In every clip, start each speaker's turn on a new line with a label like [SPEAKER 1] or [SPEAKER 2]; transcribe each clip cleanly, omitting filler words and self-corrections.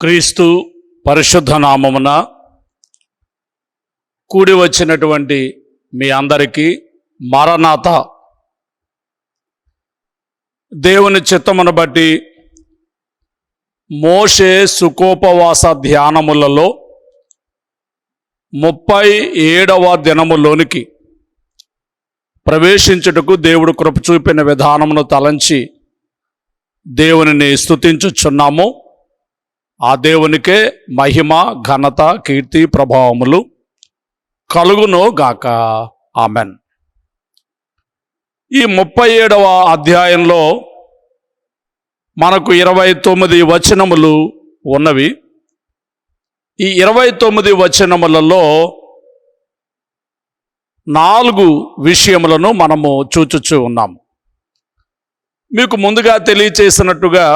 [SPEAKER 1] క్రీస్తు పరిశుద్ధ నామమున కూడి వచ్చినటువంటి మీ అందరికీ మారనాథ దేవుని చిత్తమును బట్టి మోషే సుకోపవాస ధ్యానములలో 37వ దినములోనికి ప్రవేశించుటకు దేవుడు కృప చూపిన విధానమును తలంచి దేవునిని స్తుతించుచున్నాము. ఆ దేవునికే మహిమ, ఘనత, కీర్తి, ప్రభావములు కలుగును గాక. ఆమెన్. ఈ 37వ అధ్యాయంలో మనకు 29 వచనములు ఉన్నవి. ఈ 29 వచనములలో 4 విషయములను మనము చూచుచూ ఉన్నాము. మీకు ముందుగా తెలియచేసినట్టుగా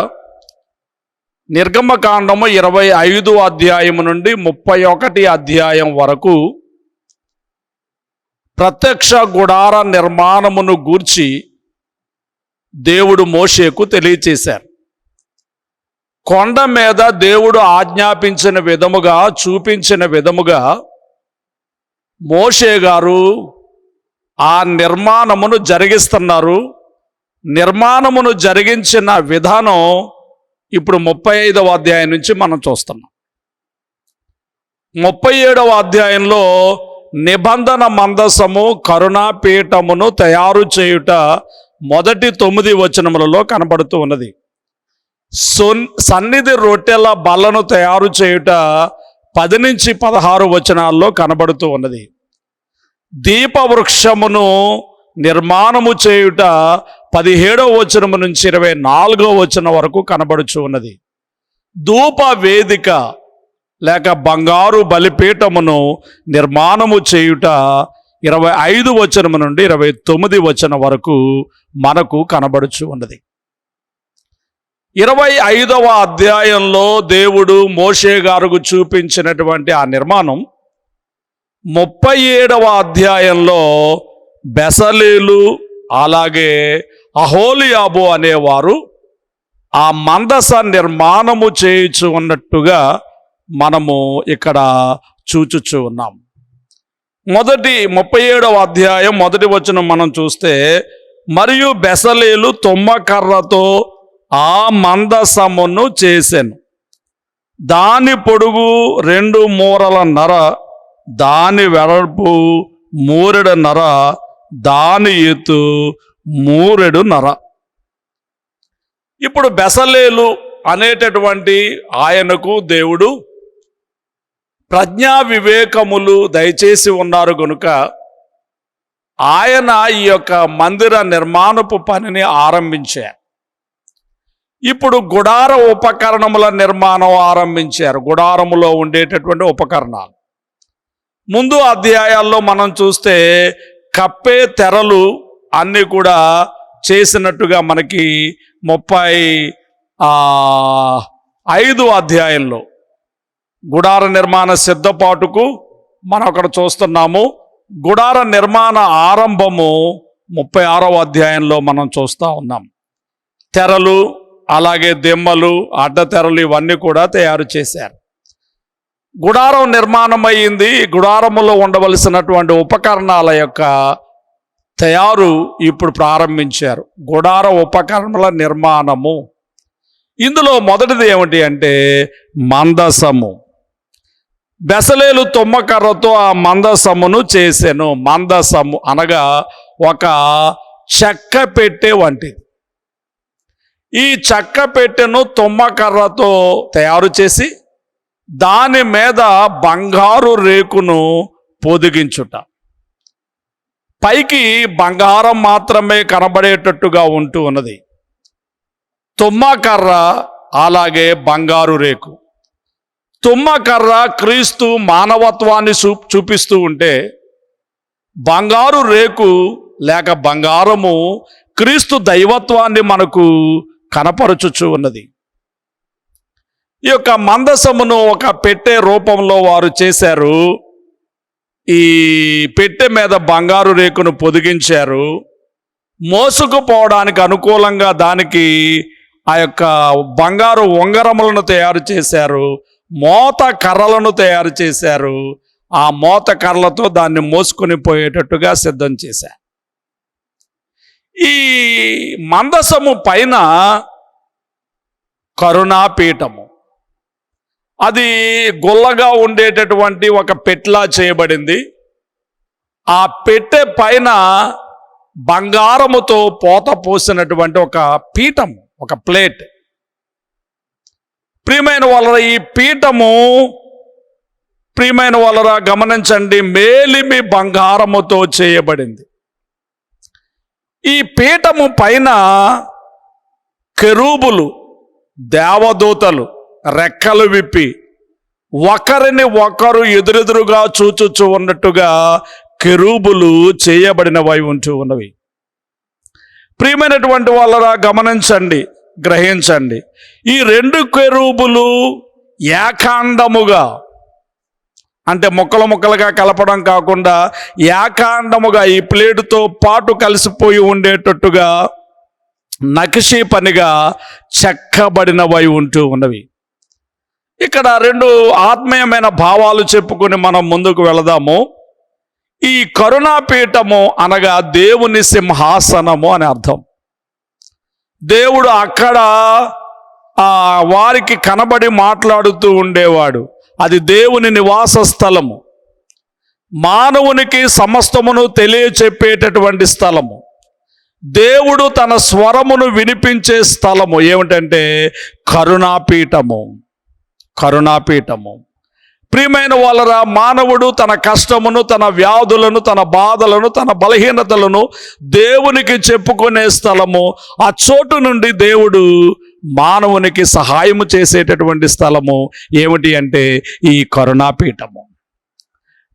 [SPEAKER 1] నిర్గమకాండము 25 అధ్యాయము నుండి 31 అధ్యాయం వరకు ప్రత్యక్ష గుడార నిర్మాణమును గూర్చి దేవుడు మోషేకు తెలియచేశారు. కొండ మీద దేవుడు ఆజ్ఞాపించిన విధముగా, చూపించిన విధముగా మోషే గారు ఆ నిర్మాణమును జరిగిస్తున్నారు. నిర్మాణమును జరిగించిన విధానం ఇప్పుడు 35వ అధ్యాయం నుంచి మనం చూస్తున్నాం. 37వ అధ్యాయంలో నిబంధన మందసము, కరుణాపీఠమును తయారు చేయుట మొదటి 9 వచనములలో కనబడుతూ ఉన్నది. సన్నిధి రొట్టెల బల్లను తయారు చేయుట 10 నుంచి 16 వచనాల్లో కనబడుతూ ఉన్నది. దీపవృక్షమును నిర్మాణము చేయుట 17వ వచనము నుంచి 24వ వచనం వరకు కనబడుచు ఉన్నది. ధూప వేదిక లేక బంగారు బలిపీఠమును నిర్మాణము చేయుట 25 వచనము నుండి 29 వచనం వరకు మనకు కనబడుచు ఉన్నది. 25వ అధ్యాయంలో దేవుడు మోషే గారుకు చూపించినటువంటి ఆ నిర్మాణం 37వ అధ్యాయంలో బెసలేలు అలాగే అహోలియాబు అనేవారు ఆ మందస నిర్మాణము చేయుచు ఉన్నట్టుగా మనము ఇక్కడ చూచుచూ ఉన్నాం. 37వ అధ్యాయం 1వ వచనం మనం చూస్తే, మరియు బెసలేలు తుమ్మకర్రతో ఆ మందసమును చేసెను. దాని పొడుగు 2 మూరలన్నర, దాని వెడల్పు 3 మూరెడున్నర, దాని ఎత్తు 3 మూరెడున్నర. ఇప్పుడు బెసలేలు అనేటటువంటి ఆయనకు దేవుడు ప్రజ్ఞా వివేకములు దయచేసి ఉన్నారు గనుక ఆయన ఈ యొక్క మందిర నిర్మాణపు పనిని ఆరంభించారు. ఇప్పుడు గుడార ఉపకరణముల నిర్మాణం ఆరంభించారు. గుడారములో ఉండేటటువంటి ఉపకరణాలు ముందు అధ్యాయాల్లో మనం చూస్తే కప్పే తెరలు అన్నీ కూడా చేసినట్టుగా మనకి 35 అధ్యాయంలో గుడార నిర్మాణ సిద్ధపాటుకు మనం అక్కడ చూస్తున్నాము. గుడార నిర్మాణ ఆరంభము 36వ అధ్యాయంలో మనం చూస్తూ ఉన్నాం. తెరలు అలాగే దిమ్మలు, అడ్డతెరలు ఇవన్నీ కూడా తయారు చేశారు. గుడారం నిర్మాణం అయ్యింది. గుడారములో ఉండవలసినటువంటి ఉపకరణాల యొక్క తయారు ఇప్పుడు ప్రారంభించారు. గుడార ఉపకరణముల నిర్మాణము. ఇందులో మొదటిది ఏమిటి అంటే మందసము. బెసలేలు తుమ్మకర్రతో ఆ మందసమును చేసెను. మందసము అనగా ఒక చెక్క పెట్టె వంటిది. ఈ చెక్క పెట్టెను తుమ్మకర్రతో తయారు చేసి దాని మీద బంగారు రేకును పొదిగించుట. పైకి బంగారం మాత్రమే కనబడేటట్టుగా ఉంటూ ఉన్నది. తుమ్మకర్ర అలాగే బంగారు రేకు. తుమ్మకర్ర క్రీస్తు మానవత్వాన్ని చూపిస్తూ ఉంటే, బంగారు రేకు లేక బంగారము క్రీస్తు దైవత్వాన్ని మనకు కనపరచుచు ఉన్నది. ఈ యొక్క మందసమును ఒక పెట్టె రూపంలో వారు చేశారు. ఈ పెట్టె మీద బంగారు రేకును పొదిగించారు. మోసుకుపోవడానికి అనుకూలంగా దానికి ఆ యొక్క బంగారు ఉంగరములను తయారు చేశారు, మోత కర్రలను తయారు చేశారు. ఆ మోత కర్రలతో దాన్ని మోసుకొని పోయేటట్టుగా సిద్ధం చేశారు. ఈ మందసము పైన కరుణాపీఠము, అది గుల్లగా ఉండేటటువంటి ఒక పెట్లా చేయబడింది. ఆ పెట్టె పైన బంగారముతో పోత పోసినటువంటి ఒక పీఠము, ఒక ప్లేట్. ప్రియమైన వాళ్ళ ఈ పీఠము, ప్రియమైన వాళ్ళరా గమనించండి, మేలిమి బంగారముతో చేయబడింది. ఈ పీఠము పైన కెరూబులు, దేవదూతలు రెక్కలు విప్పి ఒకరిని ఒకరు ఎదురెదురుగా చూచుచూ ఉన్నట్టుగా కెరూబులు చేయబడినవై ఉంటూ ఉన్నవి. ప్రియమైనటువంటి వాళ్ళరా గమనించండి, గ్రహించండి, ఈ రెండు కెరూబులు ఏకాండముగా, అంటే ముక్కలు ముక్కలుగా కలపడం కాకుండా ఏకాండముగా ఈ ప్లేటుతో పాటు కలిసిపోయి ఉండేటట్టుగా నకిషీ పనిగా చెక్కబడినవై ఉంటూ ఉన్నవి. ఇక్కడ రెండు ఆత్మీయమైన భావాలు చెప్పుకొని మనం ముందుకు వెళదాము. ఈ కరుణాపీఠము అనగా దేవుని సింహాసనము అని అర్థం. దేవుడు అక్కడ వారికి కనబడి మాట్లాడుతూ ఉండేవాడు. అది దేవుని నివాస స్థలము, మానవునికి సమస్తమును తెలియచెప్పేటటువంటి స్థలము, దేవుడు తన స్వరమును వినిపించే స్థలము. ఏమిటంటే కరుణాపీఠము. కరుణాపీఠము. ప్రియమైన వాళ్ళరా, మానవుడు తన కష్టమును, తన వ్యాధులను, తన బాధలను, తన బలహీనతలను దేవునికి చెప్పుకునే స్థలము. ఆ చోటు నుండి దేవుడు మానవునికి సహాయము చేసేటటువంటి స్థలము ఏమిటి అంటే ఈ కరుణాపీఠము.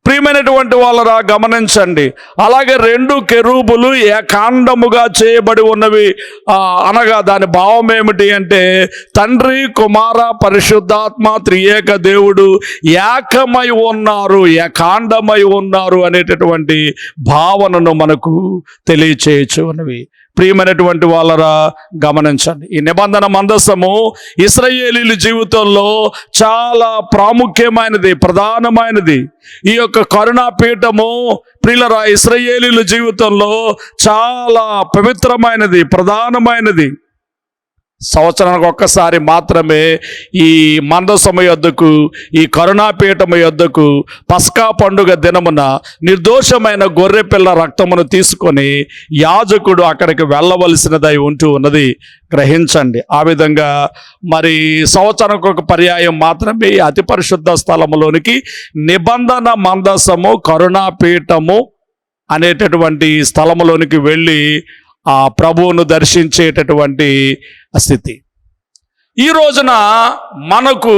[SPEAKER 1] ప్రియమైనటువంటి వాళ్ళరా గమనించండి, అలాగే రెండు కెరూబులు ఏకాండముగా చేయబడి ఉన్నవి. అనగా దాని భావం ఏమిటి అంటే తండ్రి, కుమార, పరిశుద్ధాత్మ త్రియేక దేవుడు ఏకమై ఉన్నారు, ఏకాండమై ఉన్నారు అనేటటువంటి భావనను మనకు తెలియచేయచ్చు ఉన్నవి. ప్రియమైనటువంటి వాళ్ళరా గమనించండి, ఈ నిబంధన మందసము ఇశ్రాయేలీయుల జీవితంలో చాలా ప్రాముఖ్యమైనది, ప్రధానమైనది. ఈ యొక్క కరుణాపీఠము ప్రియులరా ఇశ్రాయేలీయుల జీవితంలో చాలా పవిత్రమైనది, ప్రధానమైనది. సంవత్సరానికి ఒక్కసారి మాత్రమే ఈ మందసము యొద్దకు, ఈ కరుణాపీఠము యొద్దకు పస్కా పండుగ దినమున నిర్దోషమైన గొర్రెపిల్ల రక్తమును తీసుకొని యాజకుడు అక్కడికి వెళ్ళవలసినదై ఉంటూ ఉన్నది. గ్రహించండి. ఆ విధంగా మరి సంవత్సరానికి ఒక పర్యాయం మాత్రమే అతి పరిశుద్ధ స్థలములోనికి నిబంధన మందసము, కరుణాపీఠము అనేటటువంటి స్థలములోనికి వెళ్ళి ఆ ప్రభువును దర్శించేటటువంటి స్థితి. ఈ రోజున మనకు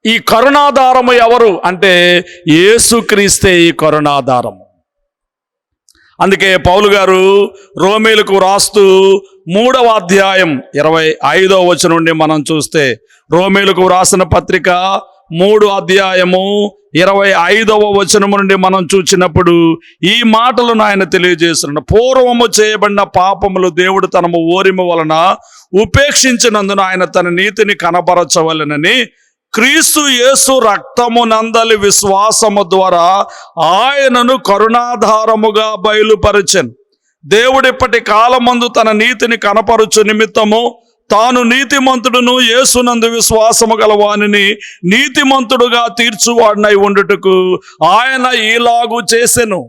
[SPEAKER 1] ఈ కరుణాధారము ఎవరు అంటే యేసుక్రీస్తే ఈ కరుణాధారము. అందుకే పౌలు గారు రోమీలకు రాస్తూ 3వ అధ్యాయం 25వ వచనం నుండి మనం చూస్తే, రోమీలకు రాసిన పత్రిక 3వ అధ్యాయము 25వ వచనము నుండి మనం చూచినప్పుడు ఈ మాటలను ఆయన తెలియజేస్తున్నాడు. పూర్వము చేయబడిన పాపములు దేవుడు తన ఓరిమ వలన ఉపేక్షించినందున ఆయన తన నీతిని కనపరచవలెనని క్రీస్తు యేసు రక్తము నందలి విశ్వాసము ద్వారా ఆయనను కరుణాధారముగా బయలుపరచెను. దేవుడిప్పటి కాలమందు తన నీతిని కనపరచు నిమిత్తము తాను నీతిమంతుడును యేసునందు విశ్వాసము గల వానిని నీతిమంతుడుగా తీర్చువాడినై ఉండుటకు ఆయన ఈలాగు చేసెను.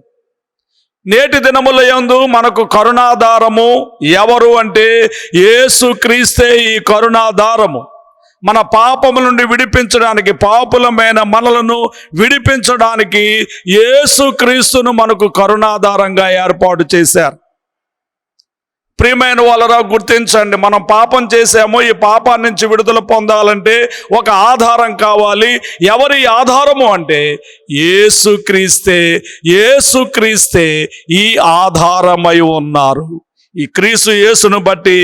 [SPEAKER 1] నేటి దినముల యందు మనకు కరుణాధారము ఎవరు అంటే యేసుక్రీస్తే ఈ కరుణాధారము. మన పాపముల నుండి విడిపించడానికి, పాపులమైన మనలను విడిపించడానికి యేసుక్రీస్తును మనకు కరుణాధారంగా ఏర్పాటు చేశారు. ప్రియమైన వాళ్ళరా గుర్తించండి, మనం పాపం చేశామో ఈ పాపాన్ని నుంచి విడుదల పొందాలంటే ఒక ఆధారం కావాలి. ఎవరి ఆధారము అంటే యేసుక్రీస్తే. యేసుక్రీస్తే ఈ ఆధారమై ఉన్నారు. ఈ క్రీస్తు యేసును బట్టి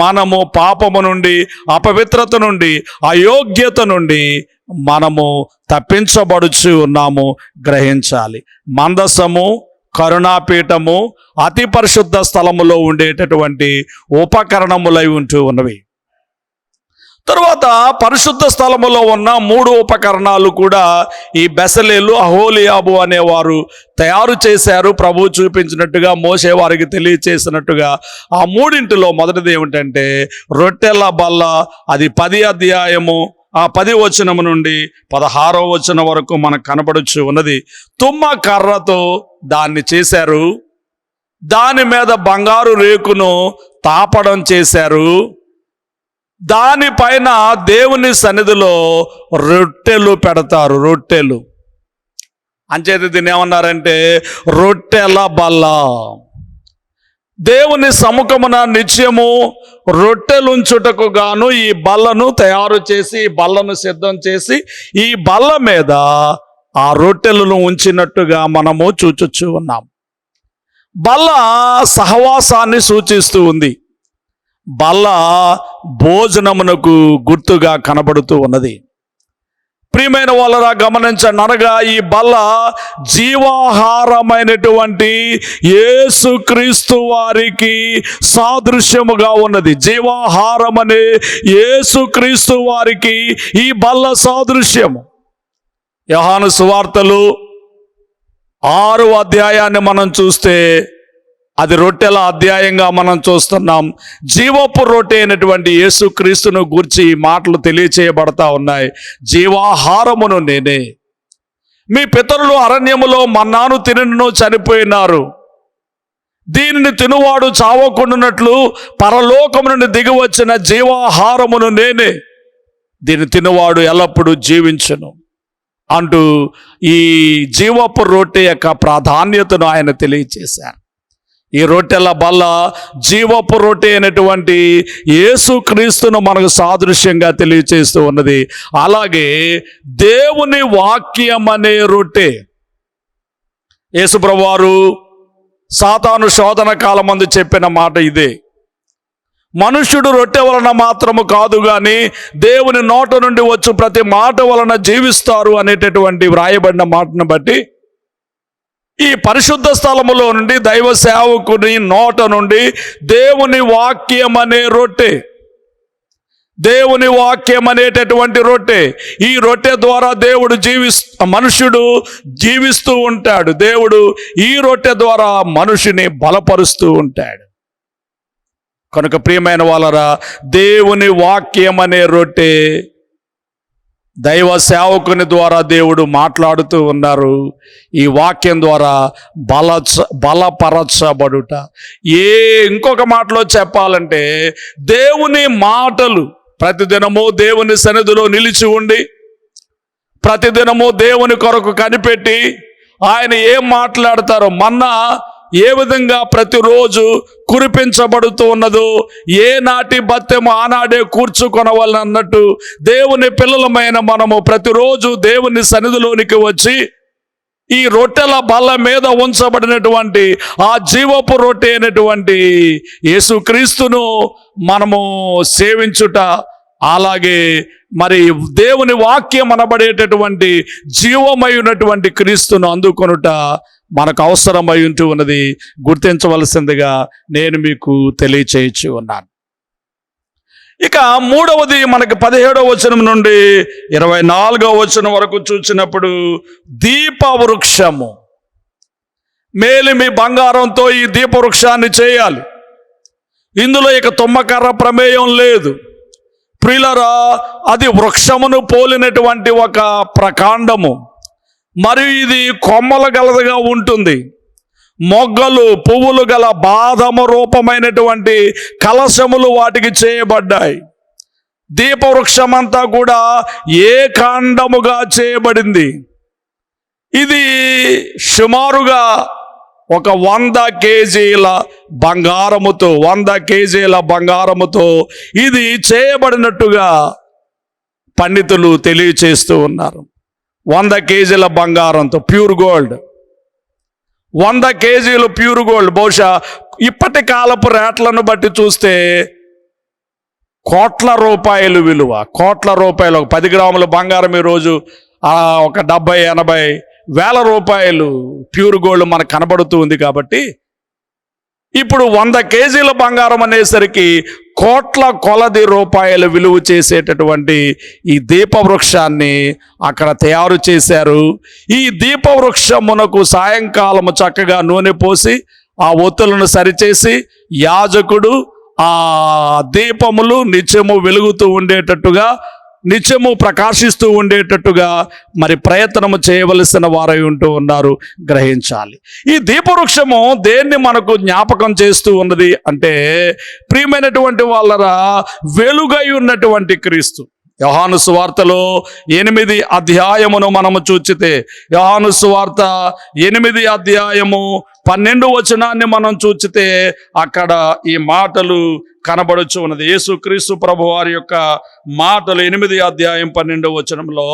[SPEAKER 1] మనము పాపము నుండి, అపవిత్రత నుండి, అయోగ్యత నుండి మనము తప్పించబడుచు ఉన్నాము. గ్రహించాలి. మందసము, కరుణాపీఠము, అతి పరిశుద్ధ స్థలములో ఉండేటటువంటి ఉపకరణములై ఉంటూ ఉన్నవి. తరువాత పరిశుద్ధ స్థలములో ఉన్న 3 ఉపకరణాలు కూడా ఈ బెసలేలు, అహోలియాబు అనేవారు తయారు చేశారు. ప్రభు చూపించినట్టుగా, మోషే వారికి తెలియచేసినట్టుగా. ఆ 3 మొదటిది ఏమిటంటే రొట్టెల బల్ల. అది 10వ అధ్యాయము 10వ వచనము నుండి 16వ వచనం వరకు మనకు కనబడుచు ఉన్నది. తుమ్మ కర్రతో దాన్ని చేశారు. దాని మీద బంగారు రేకును తాపడం చేశారు. దానిపైన దేవుని సన్నిధిలో రొట్టెలు పెడతారు. రొట్టెలు అంచేత దీన్ని ఏమన్నారంటే రొట్టెల బల్ల. దేవుని సముఖమున నిత్యము రొట్టెలుంచుటకు గాను ఈ బల్లను తయారు చేసి, ఈ బల్లను సిద్ధం చేసి, ఈ బల్ల మీద ఆ రొట్టెలను ఉంచినట్టుగా మనము చూచుచూ ఉన్నాం. బల్ల సహవాసాన్ని సూచిస్తూ ఉంది. బల్ల భోజనమునకు గుర్తుగా కనబడుతూ ఉన్నది. ప్రియమైన వాళ్ళరా గమనించండి. అనగా ఈ బల్ల జీవాహారమైనటువంటి యేసుక్రీస్తు వారికి సాదృశ్యముగా ఉన్నది. జీవాహారం అనే యేసుక్రీస్తు వారికి ఈ బల్ల సాదృశ్యము. యోహాను సువార్తలు 6వ అధ్యాయాన్ని మనం చూస్తే అది రొట్టెల అధ్యాయంగా మనం చూస్తున్నాం. జీవపు రొట్టె అయినటువంటి యేసుక్రీస్తును గూర్చి ఈ మాటలు తెలియచేయబడతా ఉన్నాయి. జీవాహారమును నేనే. మీ పితరులు అరణ్యములో మన్నాను తినను చనిపోయినారు. దీనిని తినువాడు చావకుండానట్లు పరలోకము నుండి దిగి వచ్చిన జీవాహారమును నేనే. దీన్ని తినువాడు ఎల్లప్పుడూ జీవించును అంటూ ఈ జీవపు రొట్టె యొక్క ప్రాధాన్యతను ఆయన తెలియచేశారు. ఈ రొట్టెల బల్ల జీవపు రొట్టె అయినటువంటి యేసుక్రీస్తును మనకు సాదృశ్యంగా తెలియచేస్తూ ఉన్నది. అలాగే దేవుని వాక్యం అనే రొట్టె. యేసుప్రభువారు సాతాను శోధన కాలమందు చెప్పిన మాట ఇదే. మనుష్యుడు రొట్టె వలన మాత్రము కాదు గాని దేవుని నోట నుండి వచ్చు ప్రతి మాట వలన జీవిస్తారు అనేటటువంటి వ్రాయబడిన మాటను బట్టి ఈ పరిశుద్ధ స్థలములో నుండి దైవ సేవకుని నోట నుండి దేవుని వాక్యం అనే రొట్టె, దేవుని వాక్యం అనేటటువంటి రొట్టె, ఈ రొట్టె ద్వారా దేవుడు మనుష్యుడు జీవిస్తూ ఉంటాడు. దేవుడు ఈ రొట్టె ద్వారా మనుషుని బలపరుస్తూ ఉంటాడు. కనుక ప్రియమైన వాళ్ళరా, దేవుని వాక్యం అనే రొట్టె దైవ సేవకుని ద్వారా దేవుడు మాట్లాడుతూ ఉన్నారు. ఈ వాక్యం ద్వారా బలపరచబడుట. ఇంకొక మాటలో చెప్పాలంటే దేవుని మాటలు ప్రతిదినము దేవుని సన్నిధిలో నిలిచి ఉండి, ప్రతిదినము దేవుని కొరకు కనిపెట్టి ఆయన ఏం మాట్లాడతారో, మన్నా ఏ విధంగా ప్రతిరోజు కురిపించబడుతూ ఉన్నదో, ఏ నాటి బత్తెము ఆనాడే కూర్చుకొనవలనన్నట్టు దేవుని పిల్లలమైన మనము ప్రతిరోజు దేవుని సన్నిధిలోనికి వచ్చి ఈ రొట్టెల బల్ల మీద ఉంచబడినటువంటి ఆ జీవపు రొట్టె అయినటువంటి యేసుక్రీస్తును మనము సేవించుట, అలాగే మరి దేవుని వాక్యం అనబడేటటువంటి జీవమైనటువంటి క్రీస్తును అందుకొనుట మనకు అవసరమై ఉంటూ ఉన్నది. గుర్తించవలసిందిగా నేను మీకు తెలియచేయచ్చు ఉన్నాను. ఇక మూడవది మనకి 17వ వచనం నుండి 24వ వచనం వరకు చూసినప్పుడు దీపవృక్షము. మేలిమి బంగారంతో ఈ దీపవృక్షాన్ని చేయాలి. ఇందులో ఇక తుమ్మకర్ర ప్రమేయం లేదు. ప్రియులరా, అది వృక్షమును పోలినటువంటి ఒక ప్రకాండము. మరియు ఇది కొమ్మల గలదిగా ఉంటుంది. మొగ్గలు, పువ్వులు గల బాదము రూపమైనటువంటి కలశములు వాటికి చేయబడ్డాయి. దీపవృక్షమంతా కూడా ఏకాండముగా చేయబడింది. ఇది సుమారుగా ఒక 100 కేజీల బంగారముతో 100 కేజీల బంగారముతో ఇది చేయబడినట్టుగా పండితులు తెలియచేస్తూ ఉన్నారు. 100 కేజీల బంగారంతో, ప్యూర్ గోల్డ్, 100 కేజీలు ప్యూర్ గోల్డ్. బహుశా ఇప్పటి కాలపు రేట్లను బట్టి చూస్తే కోట్ల రూపాయలు విలువ, కోట్ల రూపాయలు. 10 గ్రాముల బంగారం ఈరోజు ఒక 70-80 వేల రూపాయలు ప్యూర్ గోల్డ్ మనకు కనబడుతూ ఉంది కాబట్టి ఇప్పుడు 100 కేజీల బంగారం అనేసరికి కోట్ల కొలది రూపాయలు విలువ చేసేటటువంటి ఈ దీపవృక్షాన్ని అక్కడ తయారు చేశారు. ఈ దీపవృక్షమునకు సాయంకాలము చక్కగా నూనె పోసి ఆ ఒత్తులను సరిచేసి యాజకుడు ఆ దీపములు నిత్యము వెలుగుతూ ఉండేటట్టుగా, నిత్యము ప్రకాశిస్తూ ఉండేటట్టుగా మరి ప్రయత్నము చేయవలసిన వారై ఉంటూ ఉన్నారు. గ్రహించాలి. ఈ దీపవృక్షము దేన్ని మనకు జ్ఞాపకం చేస్తూ ఉన్నది అంటే, ప్రియమైనటువంటి వాళ్ళరా, వెలుగై ఉన్నటువంటి క్రీస్తు. యోహాను సువార్తలో 8 అధ్యాయమును మనము చూచితే, యోహాను సువార్త 8 అధ్యాయము 12 వచనాన్ని మనం చూచితే అక్కడ ఈ మాటలు కనబడుచు ఉన్నది. యేసుక్రీస్తు ప్రభు వారి యొక్క మాటలు 8 అధ్యాయం 12 వచనంలో,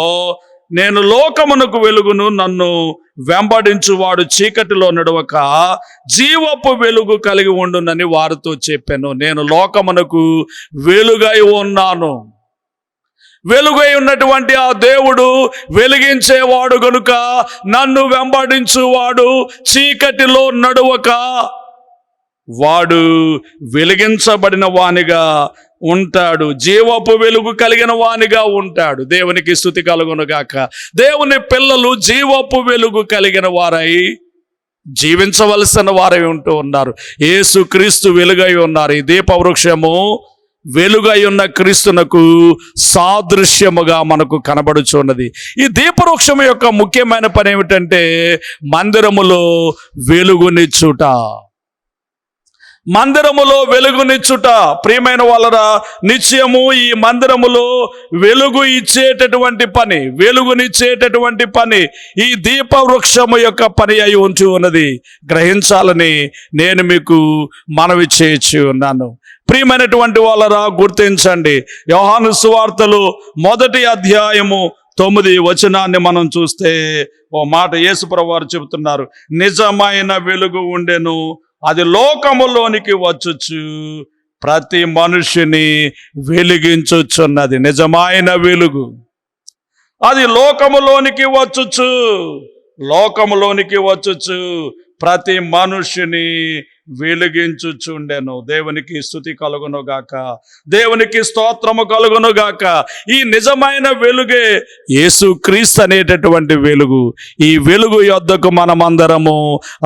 [SPEAKER 1] నేను లోకమునకు వెలుగును, నన్ను వెంబడించువాడు చీకటిలో నడవక జీవపు వెలుగు కలిగి ఉండునని వారితో చెప్పాను. నేను లోకమునకు వెలుగై ఉన్నాను. వెలుగై ఉన్నటువంటి ఆ దేవుడు వెలిగించేవాడు గనుక నన్ను వెంబడించువాడు చీకటిలో నడువక వాడు వెలిగించబడిన వానిగా ఉంటాడు, జీవపు వెలుగు కలిగిన వానిగా ఉంటాడు. దేవునికి స్తుతి కలుగునుగాక. దేవుని పిల్లలు జీవపు వెలుగు కలిగిన వారై జీవించవలసిన వారై ఉంటూ ఉన్నారు. యేసుక్రీస్తు వెలుగై ఉన్నారు. ఈ దీపవృక్షము వెలుగై ఉన్న క్రీస్తునకు సాదృశ్యముగా మనకు కనబడుచున్నది. ఈ దీపవృక్షము యొక్క ముఖ్యమైన పని ఏమిటంటే, మందిరములో వెలుగునిచ్చుట. మందిరములో వెలుగునిచ్చుట. ప్రియమైన వాళ్ళరా, నిత్యము ఈ మందిరములో వెలుగు ఇచ్చేటటువంటి పని, వెలుగునిచ్చేటటువంటి పని ఈ దీపవృక్షము యొక్క పని అయి ఉంచి ఉన్నది. గ్రహించాలని నేను మీకు మనవి చేయించి ఉన్నాను. ప్రియమైనటువంటి వాళ్ళరా, గుర్తించండి. యోహాను సువార్తలు 1 అధ్యాయము 9 వచనాన్ని మనం చూస్తే ఓ మాట యేసుప్రభువు వారు చెబుతున్నారు. నిజమైన వెలుగు ఉండెను, అది లోకములోనికి వచ్చుచు ప్రతి మనుష్యుని వెలిగించుచున్నది. నిజమైన వెలుగు అది లోకములోనికి వచ్చుచు ప్రతి మనుష్యుని వెలిగించుచుండెను. దేవునికి స్తుతి కలుగును గాక, దేవునికి స్తోత్రము కలుగును గాక. ఈ నిజమైన వెలుగే యేసుక్రీస్తు అనేటటువంటి వెలుగు. ఈ వెలుగు యొద్దకు మనమందరము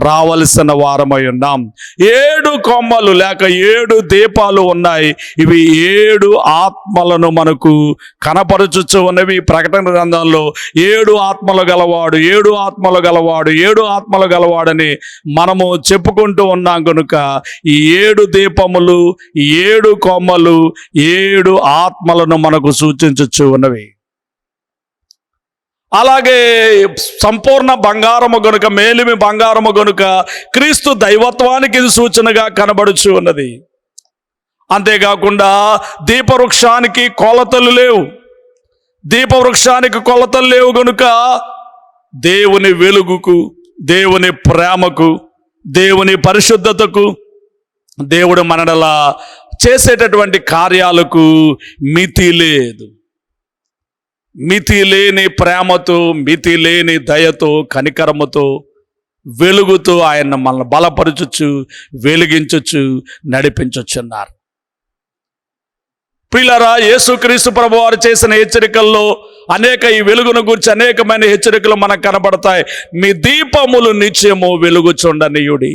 [SPEAKER 1] రావలసిన వారమై ఉన్నాం. 7 కొమ్మలు లేక 7 దీపాలు ఉన్నాయి. ఇవి 7 ఆత్మలను మనకు కనపరచుచు ఉన్నవి. ప్రకటన గ్రంథంలో 7 ఆత్మలు గలవాడు, 7 ఆత్మలు గలవాడు, 7 ఆత్మలు గలవాడని మనము చెప్పుకుంటూ ఉన్నాం కనుక ఈ 7 దీపములు, 7 కొమ్మలు 7 ఆత్మలను మనకు సూచించుచు ఉన్నవి. అలాగే సంపూర్ణ బంగారము గనుక, మేలిమి బంగారము గనుక క్రీస్తు దైవత్వానికి ఇది సూచనగా కనబడుచు ఉన్నది. అంతేకాకుండా దీపవృక్షానికి కొలతలు లేవు. దీపవృక్షానికి కొలతలు లేవు గనుక దేవుని వెలుగుకు, దేవుని ప్రేమకు, దేవుని పరిశుద్ధతకు, దేవుడు మనడలా చేసేటటువంటి కార్యాలకు మితి లేదు. మితి లేని ప్రేమతో, మితి లేని దయతో, కనికరముతో, వెలుగుతో ఆయన మనల్ని బలపరచుచు, వెలిగించచ్చు, నడిపించుచున్నారు. ప్రియులారా, యేసుక్రీస్తు ప్రభువారు చేసిన హెచ్చరికల్లో అనేక, ఈ వెలుగును గురించి అనేకమైన హెచ్చరికలు మనకు కనబడతాయి. మీ దీపములు నిత్యము వెలుగుచుండనీయుడి.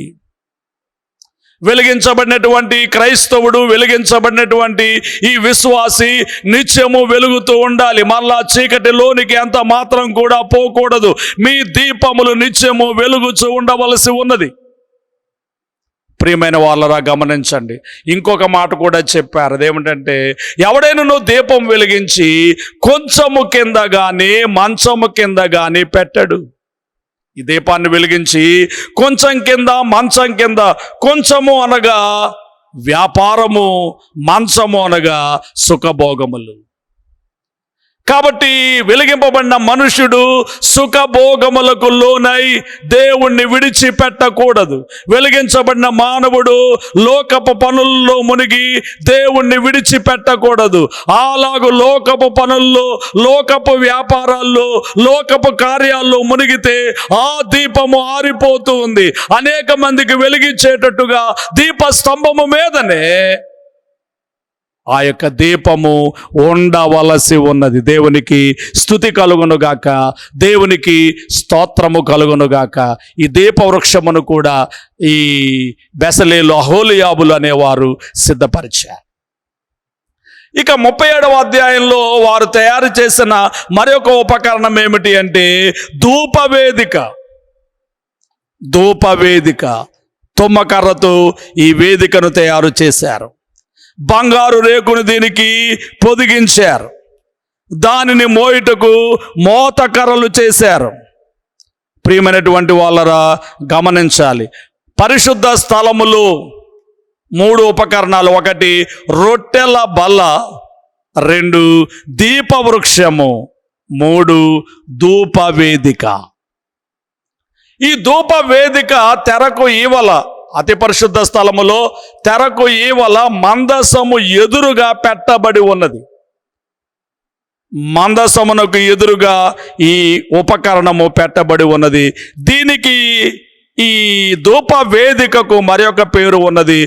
[SPEAKER 1] వెలిగించబడినటువంటి క్రైస్తవుడు, వెలిగించబడినటువంటి ఈ విశ్వాసి నిత్యము వెలుగుతూ ఉండాలి. మళ్ళా చీకటిలోనికి ఎంత మాత్రం కూడా పోకూడదు. మీ దీపములు నిత్యము వెలుగుచూ ఉండవలసి ఉన్నది. ప్రియమైన వాళ్ళరా, గమనించండి. ఇంకొక మాట కూడా చెప్పారు. అదేమిటంటే, ఎవడైనా నువ్వు దీపం వెలిగించి కొంచెము కింద కానీ మంచము కింద కానీ పెట్టడు. ఈ దీపాన్ని వెలిగించి కొంచెం కింద, మంచం కింద, కొంచెము అనగా వ్యాపారము, మంచము అనగా సుఖభోగములు. కాబట్టి వెలిగింపబడిన మనుష్యుడు సుఖభోగములకు లోనై దేవుణ్ణి విడిచిపెట్టకూడదు. వెలిగించబడిన మానవుడు లోకపు పనుల్లో మునిగి దేవుణ్ణి విడిచిపెట్టకూడదు. అలాగూ లోకపు పనుల్లో, లోకపు వ్యాపారాల్లో, లోకపు కార్యాల్లో మునిగితే ఆ దీపము ఆరిపోతూ ఉంది. అనేక మందికి వెలిగించేటట్టుగా దీపస్తంభము మీదనే ఆ యొక్క దీపము ఉండవలసి ఉన్నది. దేవునికి స్తుతి కలుగునుగాక, దేవునికి స్తోత్రము కలుగునుగాక. ఈ దీపవృక్షమును కూడా ఈ బెసలేలు అహోలియాబులు అనేవారు సిద్ధపరిచారు. ఇక 37వ అధ్యాయంలో వారు తయారు చేసిన మరొక ఉపకరణం ఏమిటి అంటే ధూపవేదిక. తుమ్మకర్రతో ఈ వేదికను తయారు చేశారు. బంగారు రేకును దీనికి పొదిగించారు. దానిని మోయుటకు మోతకర్రలు చేశారు. ప్రియమైనటువంటి వాళ్ళరా గమనించాలి, పరిశుద్ధ స్థలములో 3 ఉపకరణాలు: 1 రొట్టెల బల్ల, 2 దీపవృక్షము, 3 ధూపవేదిక. ఈ ధూపవేదిక తెరకు ఈవల, అతి పరిశుద్ధ స్థలములో తెరకు ఈవల మందసము ఎదురుగా పెట్టబడి ఉన్నది. మందసమునకు ఎదురుగా ఈ ఉపకరణము పెట్టబడి ఉన్నది. దీనికి, ఈ ధూప వేదికకు మరొక పేరు ఉన్నది,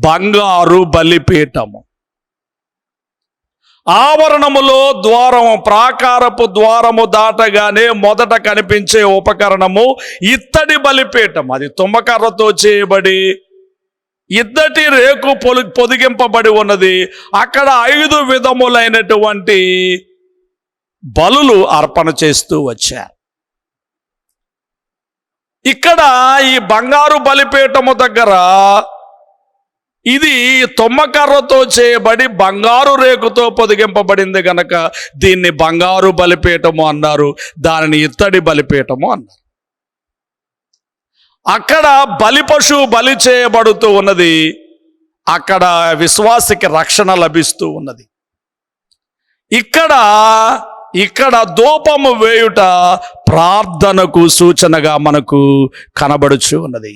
[SPEAKER 1] బంగారు బలిపీఠము. ఆవరణములో ద్వారము, ప్రాకారపు ద్వారము దాటగానే మొదట కనిపించే ఉపకరణము ఇత్తడి బలిపీఠం. అది తుమ్మకర్రతో చేయబడి ఇద్దటి రేకు పొదిగింపబడి ఉన్నది. అక్కడ 5 విధములైనటువంటి బలులు అర్పణ చేస్తూ వచ్చారు. ఇక్కడ ఈ బంగారు బలిపీఠము దగ్గర ఇది తుమ్మకర్రతో చేయబడి బంగారు రేకుతో పొదిగింపబడింది గనక దీన్ని బంగారు బలిపీఠము అన్నారు, దానిని ఇత్తడి బలిపీఠము అన్నారు. అక్కడ బలి పశువు బలి చేయబడుతూ ఉన్నది. అక్కడ విశ్వాసికి రక్షణ లభిస్తూ ఉన్నది. ఇక్కడ ధూపము వేయుట ప్రార్థనకు సూచనగా మనకు కనబడుచు ఉన్నది.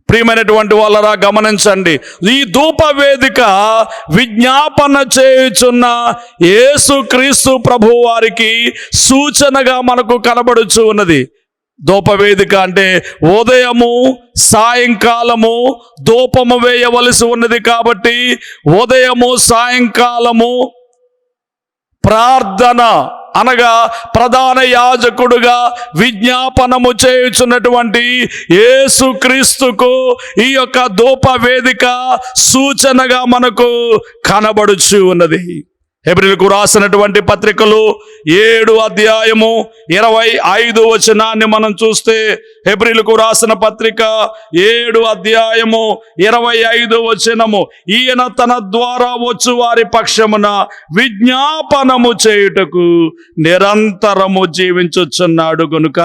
[SPEAKER 1] ప్రియమైనటువంటి వాళ్ళరా గమనించండి, ఈ ధూప వేదిక విజ్ఞాపన చేయుచున్న యేసుక్రీస్తు ప్రభువు వారికి సూచనగా మనకు కనబడుచు ఉన్నది. ధూపవేదిక అంటే ఉదయము సాయంకాలము ధూపము వేయవలసి ఉన్నది. కాబట్టి ఉదయము సాయంకాలము ప్రార్థన అనగా ప్రధాన యాజకుడుగా విజ్ఞాపనము చేయుచున్నటువంటి యేసుక్రీస్తుకు ఈ యొక్క ధూప వేదిక సూచనగా మనకు కనబడుచు ఉన్నది. హెబ్రీయులకు రాసినటువంటి పత్రికలు 7 అధ్యాయము 25 వచనాన్ని మనం చూస్తే, హెబ్రీయులకు రాసిన పత్రిక 7 అధ్యాయము 25 వచనము, ఈయన తన ద్వారా వచ్చు వారి పక్షమున విజ్ఞాపనము చేయుటకు నిరంతరము జీవించుచున్నాడు గనుక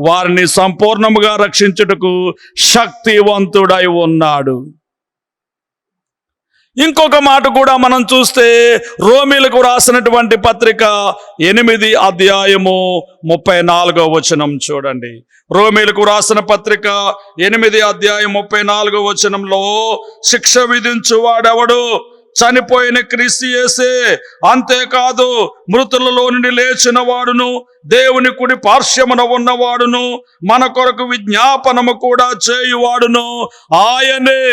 [SPEAKER 1] వారిని సంపూర్ణముగా రక్షించుటకు శక్తివంతుడై ఉన్నాడు. ఇంకొక మాట కూడా మనం చూస్తే, రోమీలకు రాసినటువంటి పత్రిక 8 అధ్యాయము 34 వచనం చూడండి. రోమీలకు రాసిన పత్రిక 8 అధ్యాయం 34 వచనంలో, శిక్ష విధించువాడెవడు? చనిపోయిన క్రీస్తు యేసే. అంతేకాదు మృతులలో నుండి లేచిన వాడును, దేవుని కుడి పార్శ్వమున ఉన్నవాడును, మన కొరకు విజ్ఞాపనము కూడా చేయువాడును ఆయనే.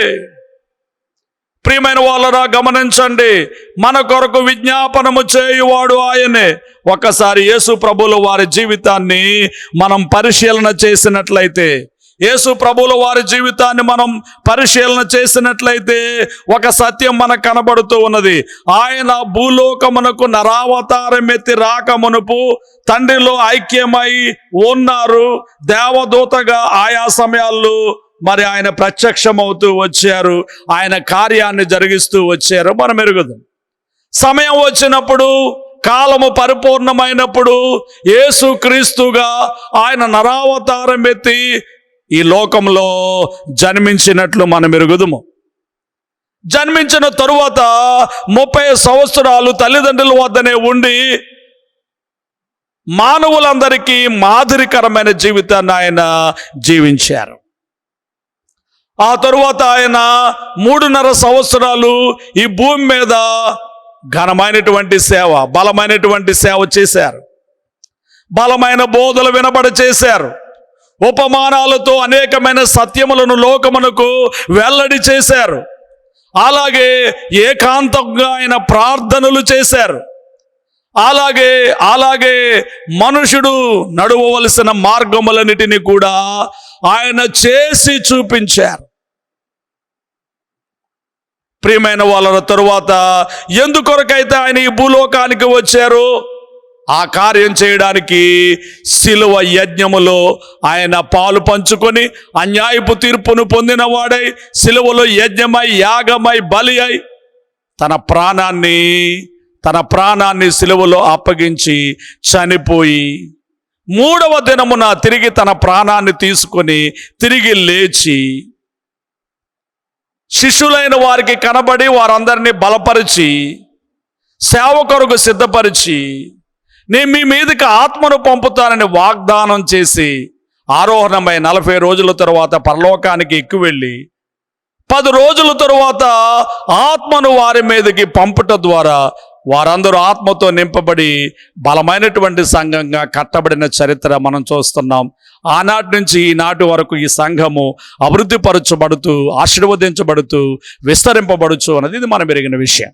[SPEAKER 1] ప్రియమైన వాళ్ళరా గమనించండి, మన కొరకు విజ్ఞాపనము చేయువాడు ఆయనే. ఒక్కసారి యేసు ప్రభువుల వారి జీవితాన్ని మనం పరిశీలన చేసినట్లయితే, ఒక సత్యం మనకు కనబడుతూ ఉన్నది. ఆయన భూలోకమునకు నరావతారం ఎత్తి రాకమునుపు తండ్రిలో ఐక్యమై ఉన్నారు. దేవదూతగా ఆయా సమయాల్లో మరి ఆయన ప్రత్యక్షమవుతూ వచ్చారు, ఆయన కార్యాన్ని జరిగిస్తూ వచ్చారు. మనం ఎరుగుదాం. సమయం వచ్చినప్పుడు, కాలము పరిపూర్ణమైనప్పుడు యేసుక్రీస్తుగా ఆయన నరావతారం ఎత్తి ఈ లోకంలో జన్మించినట్లు మనం ఎరుగుదుము. జన్మించిన తరువాత 30 సంవత్సరాలు తల్లిదండ్రుల వద్దనే ఉండి మానవులందరికీ మాదిరికరమైన జీవితాన్ని ఆయన జీవించారు. ఆ తరువాత ఆయన 3.5 సంవత్సరాలు ఈ భూమి మీద ఘనమైనటువంటి సేవ, బలమైనటువంటి సేవ చేశారు. బలమైన బోధలు వినబడ చేశారు. ఉపమానాలతో అనేకమైన సత్యములను లోకమునకు వెల్లడి చేశారు. అలాగే ఏకాంతంగా ఆయన ప్రార్థనలు చేశారు. అలాగే మనుషుడు నడవవలసిన మార్గములన్నిటినీ కూడా ఆయన చేసి చూపించారు. ప్రియమైన వాళ్ళ తరువాత ఎందుకొరకైతే ఆయన ఈ భూలోకానికి వచ్చారు, ఆ కార్యం చేయడానికి శిలువ యజ్ఞములో ఆయన పాలు పంచుకొని అన్యాయపు తీర్పును పొందిన వాడై శిలువలో యజ్ఞమై యాగమై బలి అయి తన ప్రాణాన్ని శిలువలో అప్పగించి చనిపోయి 3వ దినమున తిరిగి తన ప్రాణాన్ని తీసుకొని తిరిగి లేచి శిష్యులైన వారికి కనబడి వారందరినీ బలపరిచి సేవ కొరకు సిద్ధపరిచి నేను మీ మీదకి ఆత్మను పంపుతానని వాగ్దానం చేసి ఆరోహణమై 40 రోజుల తరువాత పరలోకానికి ఎక్కువ వెళ్ళి 10 రోజుల తరువాత ఆత్మను వారి మీదకి పంపుట ద్వారా వారందరూ ఆత్మతో నింపబడి బలమైనటువంటి సంఘంగా కట్టబడిన చరిత్ర మనం చూస్తున్నాం. ఆనాటి నుంచి ఈనాటి వరకు ఈ సంఘము అభివృద్ధి పరచబడుతూ ఆశీర్వదించబడుతూ విస్తరింపబడుచు అన్నది ఇది మనం ఎరిగిన విషయం.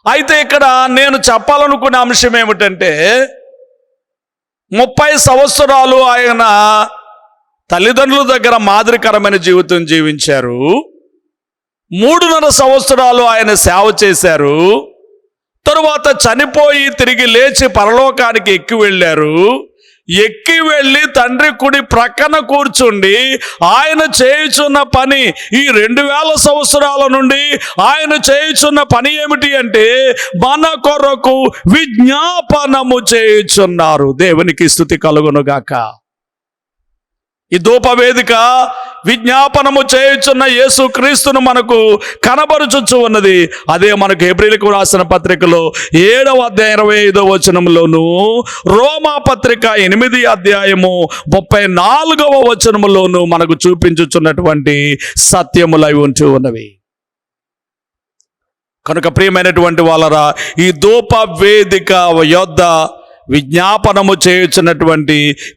[SPEAKER 1] అయితే ఇక్కడ నేను చెప్పాలనుకునే అంశం ఏమిటంటే 30 సంవత్సరాలు ఆయన తల్లిదండ్రుల దగ్గర మాదిరికరమైన జీవితం జీవించారు. 3.5 సంవత్సరాలు ఆయన సేవ చేశారు. తరువాత చనిపోయి తిరిగి లేచి పరలోకానికి ఎక్కి వెళ్ళారు. ఎక్కి వెళ్ళి తండ్రి కుడి ప్రక్కన కూర్చుండి ఆయన చేయుచున్న పని ఈ 2000 సంవత్సరాల నుండి ఆయన చేయుచున్న పని ఏమిటి అంటే మన కొరకు విజ్ఞాపనము చేయుచున్నారు. దేవునికి స్తుతి కలుగునుగాక. ఈ ధూపవేదిక విజ్ఞాపనము చేయుచున్న యేసు క్రీస్తును మనకు కనబరుచుచు ఉన్నది. అదే మనకు హెబ్రీయులకు రాసిన పత్రికలో 7వ అధ్యాయం 25వ వచనంలోను, రోమా పత్రిక 8వ అధ్యాయము 34వ వచనములోను మనకు చూపించుచున్నటువంటి సత్యములై ఉంటూ ఉన్నవి. కనుక ప్రియమైనటువంటి వాళ్ళరా, ఈ ధూప వేదిక యొద్ద విజ్ఞాపనము చేయుచున్నటువంటి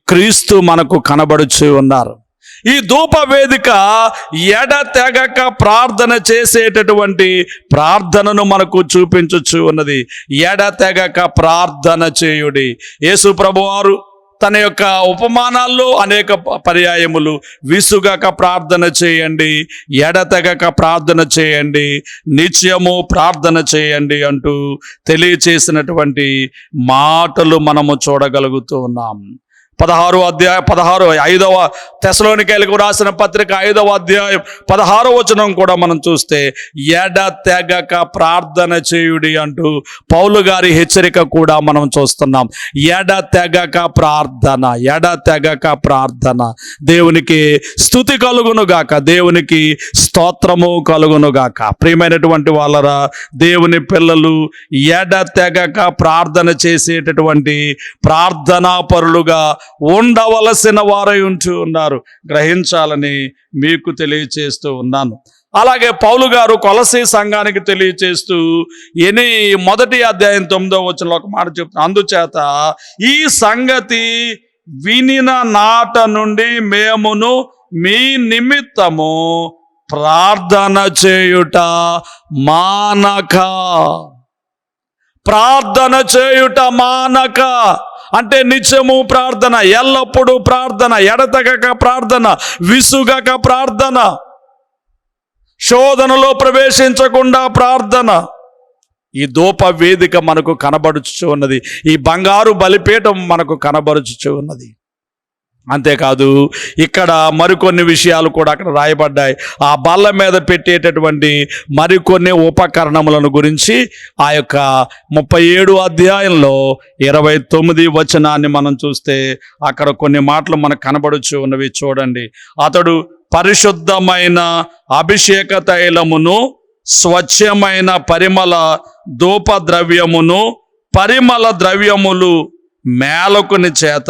[SPEAKER 1] క్రీస్తు మనకు కనబడుచు ఉన్నారు. ఈ ధూప వేదిక ఎడతెగక ప్రార్థన చేసేటటువంటి ప్రార్థనను మనకు చూపించుచు ఉన్నది. ఎడతెగక ప్రార్థన చేయుడి. యేసు ప్రభువారు తన యొక్క ఉపమానాల్లో అనేక పర్యాయములు విసుగక ప్రార్థన చేయండి, ఎడతెగక ప్రార్థన చేయండి, నిత్యము ప్రార్థన చేయండి అంటూ తెలియచేసినటువంటి మాటలు మనము చూడగలుగుతూ ఉన్నాం. 5వ తెస్సలోనికైలకు రాసిన పత్రిక 5వ అధ్యాయం 16వ వచనం కూడా మనం చూస్తే ఎడతెగక ప్రార్థన చేయుడి అంటూ పౌలు గారి హెచ్చరిక కూడా మనం చూస్తున్నాం. ఎడతెగక ప్రార్థన. దేవునికి స్తుతి కలుగునుగాక, దేవునికి స్తోత్రము కలుగునుగాక. ప్రియమైనటువంటి వాళ్ళరా, దేవుని పిల్లలు ఎడతెగక ప్రార్థన చేసేటటువంటి ప్రార్థనా పరులుగా ఉండవలసిన వారై ఉంటూ ఉన్నారు. గ్రహించాలని మీకు తెలియచేస్తూ ఉన్నాను. అలాగే పౌలు గారు కొలసీ సంఘానికి తెలియచేస్తూ 1వ అధ్యాయం 9వ వచనంలో ఒక మాట చెప్తున్నారు. అందుచేత ఈ సంగతి వినిన నాట నుండి మేమును మీ నిమిత్తము ప్రార్థన చేయుట మానక అంటే నిత్యము ప్రార్థన, ఎల్లప్పుడూ ప్రార్థన, ఎడతెగక ప్రార్థన, విసుగక ప్రార్థన, శోధనలో ప్రవేశించకుండా ప్రార్థన. ఈ ధూప వేదిక మనకు కనబడుచు ఉన్నది. ఈ బంగారు బలిపీఠం మనకు కనబరుచుచు ఉన్నది. అంతేకాదు ఇక్కడ మరికొన్ని విషయాలు కూడా అక్కడ రాయబడ్డాయి. ఆ బల్ల మీద పెట్టేటటువంటి మరికొన్ని ఉపకరణములను గురించి ఆ యొక్క 37వ అధ్యాయంలో 29వ వచనాన్ని మనం చూస్తే అక్కడ కొన్ని మాటలు మనకు కనబడుచు ఉన్నవి. చూడండి, అతడు పరిశుద్ధమైన అభిషేక తైలమును, స్వచ్ఛమైన పరిమళ ధూపద్రవ్యమును, పరిమళ ద్రవ్యములు మేలకుని చేత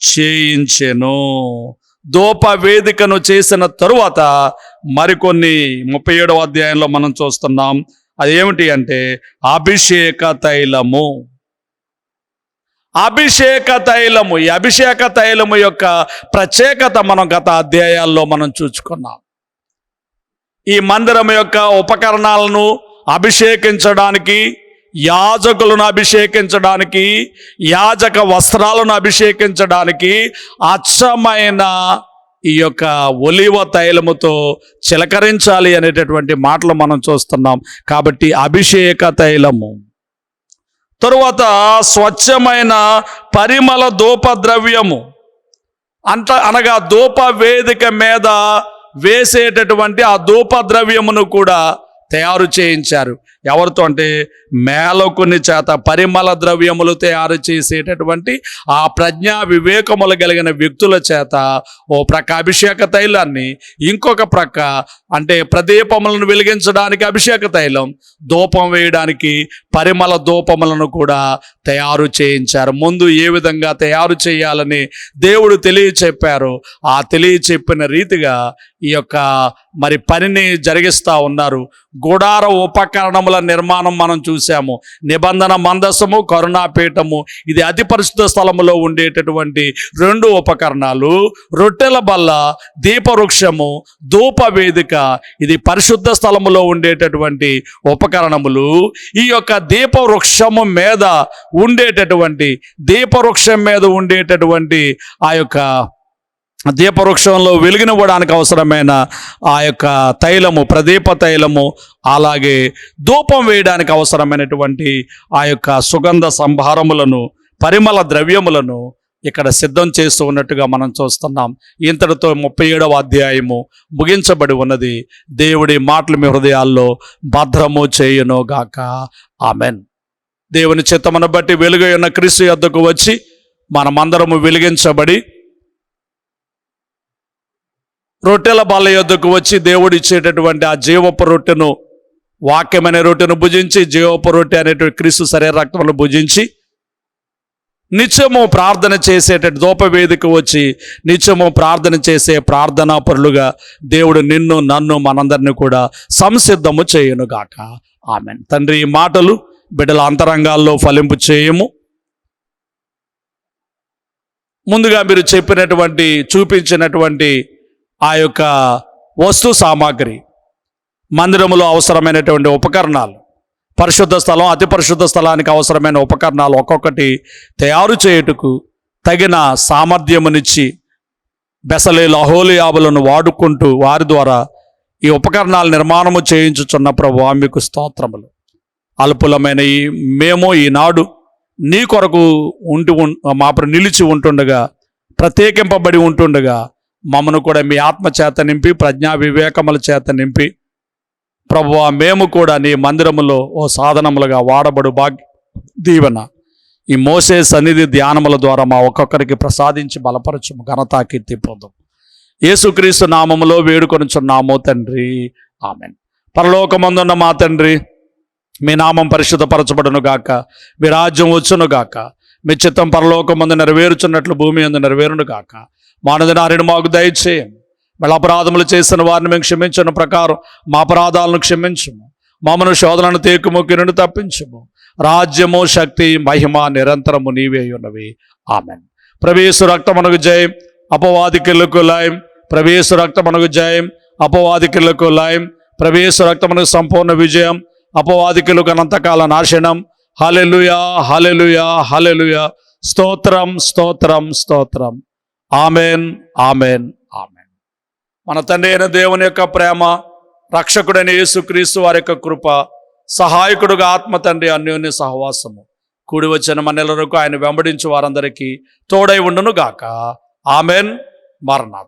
[SPEAKER 1] చేయించెను. ధూప వేదికను చేసిన తరువాత మరికొన్ని 37వ అధ్యాయంలో మనం చూస్తున్నాం. అదేమిటి అంటే అభిషేక తైలము. అభిషేక తైలము, ఈ అభిషేక తైలము యొక్క ప్రత్యేకత మనం గత అధ్యాయాల్లో మనం చూసుకున్నాం. ఈ మందిరం యొక్క ఉపకరణాలను అభిషేకించడానికి, యాజకులను అభిషేకించడానికి, యాజక వస్త్రాలను అభిషేకించడానికి అచ్చమైన ఈ యొక్క ఒలివ తైలముతో చిలకరించాలి అనేటటువంటి మాటలు మనం చూస్తున్నాం. కాబట్టి అభిషేక తైలము. తరువాత స్వచ్ఛమైన పరిమళ ధూపద్రవ్యము అనగా ధూప వేదిక మీద వేసేటటువంటి ఆ ధూపద్రవ్యమును కూడా తయారు చేయించారు. ఎవరితో అంటే మేలకుని చేత పరిమళ ద్రవ్యములు తయారు చేసేటటువంటి ఆ ప్రజ్ఞా వివేకములు కలిగిన వ్యక్తుల చేత ఓ ప్రక్క అభిషేక తైలాన్ని, ఇంకొక ప్రక్క అంటే ప్రదీపములను వెలిగించడానికి అభిషేక తైలం, ధూపం వేయడానికి పరిమళ ధూపములను కూడా తయారు చేయించారు. ముందు ఏ విధంగా తయారు చేయాలని దేవుడు తెలియచెప్పారో ఆ తెలియచెప్పిన రీతిగా ఈ యొక్క మరి పనిని జరిగిస్తూ ఉన్నారు. గుడార ఉపకరణముల నిర్మాణం మనం చూసాము. నిబంధన మందసము, కరుణాపీఠము, ఇది అతి పరిశుద్ధ స్థలములో ఉండేటటువంటి 2 ఉపకరణాలు. రొట్టెల బల్ల, దీపవృక్షము, ధూప వేదిక, ఇది పరిశుద్ధ స్థలములో ఉండేటటువంటి ఉపకరణములు. ఈ యొక్క దీపవృక్షము మీద ఉండేటటువంటి ఆ యొక్క దీపవృక్షంలో వెలిగినవ్వడానికి అవసరమైన ఆ యొక్క తైలము, ప్రదీప తైలము, అలాగే ధూపం వేయడానికి అవసరమైనటువంటి ఆ యొక్క సుగంధ సంభారములను, పరిమళ ద్రవ్యములను ఇక్కడ సిద్ధం చేస్తూ ఉన్నట్టుగా మనం చూస్తున్నాం. ఇంతటితో 37వ అధ్యాయము ముగించబడి ఉన్నది. దేవుడి మాటలు మీ హృదయాల్లో భద్రము చేయును గాక. ఆమెన్. దేవుని చిత్తమును బట్టి వెలుగై ఉన్న క్రీస్తు యొద్దకు వచ్చి మనమందరము వెలిగించబడి రొట్టెల బల్ల యొద్దకు వచ్చి దేవుడు ఇచ్చేటటువంటి ఆ జీవపు రొట్టెను, వాక్యమనే రొట్టెను భుజించి, జీవపు రొట్టె అనేటువంటి క్రీస్తు శరీర రక్తమును భుజించి నిత్యము ప్రార్థన చేసేటట్టు ధూపవేదిక వచ్చి నిత్యము ప్రార్థన చేసే ప్రార్థనా పరులుగా దేవుడు నిన్ను, నన్ను, మనందరినీ కూడా సంసిద్ధము చేయునుగాక. ఆమెన్. తండ్రి, ఈ మాటలు బిడ్డల అంతరంగాల్లో ఫలింపు చేయము. ముందుగా మీరు చూపించినటువంటి ఆ యొక్క వస్తు సామాగ్రి, మందిరములో అవసరమైనటువంటి ఉపకరణాలు, పరిశుద్ధ స్థలం, అతి పరిశుద్ధ స్థలానికి అవసరమైన ఉపకరణాలు ఒక్కొక్కటి తయారు చేయుటకు తగిన సామర్థ్యమునిచ్చి బెసలేలు, అహోలియాబులను వాడుకుంటూ వారి ద్వారా ఈ ఉపకరణాల నిర్మాణము చేయించుచున్న ప్రభువా మీకు స్తోత్రములు. అల్పులమైన మేము ఈనాడు నీ కొరకు నిలిచి ఉంటుండగా, ప్రత్యేకింపబడి ఉంటుండగా మమ్మను కూడా మీ ఆత్మ చేత నింపి, ప్రజ్ఞా వివేకముల చేత నింపి ప్రభువా మేము కూడా నీ మందిరములో ఓ సాధనములుగా వాడబడు దీవెన ఈ మోసే సన్నిధి ధ్యానముల ద్వారా మా ఒక్కొక్కరికి ప్రసాదించి బలపరచుము. ఘనతా కీర్తి పొందుము. యేసుక్రీస్తు నామములో వేడుకొనుచున్నాము తండ్రి. ఆమెన్. పరలోకమందున్న మా తండ్రి, మీ నామం పరిశుద్ధపరచబడును గాక, మీ రాజ్యం వచ్చును గాక, మీ చిత్తం పరలోకమందు నెరవేరుచున్నట్లు భూమి యందు నెరవేరును గాక. మానదినారిని మాకు దయచేయం. మళ్ళీ అపరాధములు చేసిన వారిని మేము క్షమించిన ప్రకారం మా అపరాధాలను క్షమించుము. మమ్మను శోధనను తేకుముకి నుండి తప్పించుము. రాజ్యము, శక్తి, మహిమ నిరంతరము నీవే ఉన్నవి. ఆమెన్. ప్రవేశ రక్తమునకు జయం, అపవాదికులకు లయం. ప్రవేశ రక్తమునకు జయం, అపవాదికులకు లయం. ప్రవేశ రక్తమునకు సంపూర్ణ విజయం, అపవాదికులకు అనంతకాల నాశనం. హల్లెలూయా, హల్లెలూయా, హల్లెలూయా. స్తోత్రం, స్తోత్రం, స్తోత్రం. Amen, amen, amen. మన తండ్రి అయిన దేవుని యొక్క ప్రేమ, రక్షకుడైన యేసుక్రీస్తు వారి యొక్క కృప, సహాయకుడుగా ఆత్మ తండ్రి అన్యోన్య సహవాసము కూడి వచ్చిన మనెల్లరకు ఆయన వెంబడించు వారందరికీ తోడై ఉండును గాక. ఆమెన్. మరణాత్.